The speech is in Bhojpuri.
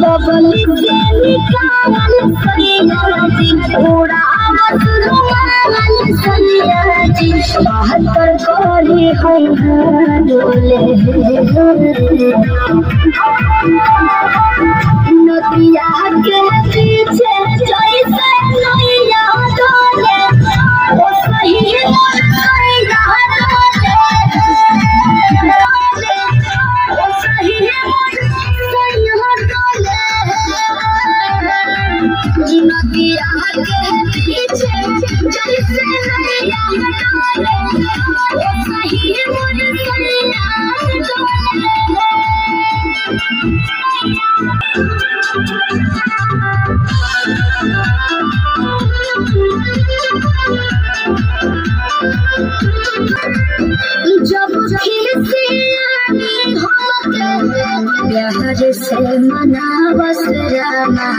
बबली से निकाल सैयाजी उड़ावत रुमाल सैयाजी 72 कोरी है डोले नदिया के पीछे जैसे नैया डोले ओ सही नैया डोले ओ सही नदिया के पीछे जैसे नैया डोले ओ सही नैया जब खिलसियानी हमके प्यार से मनावस रामा।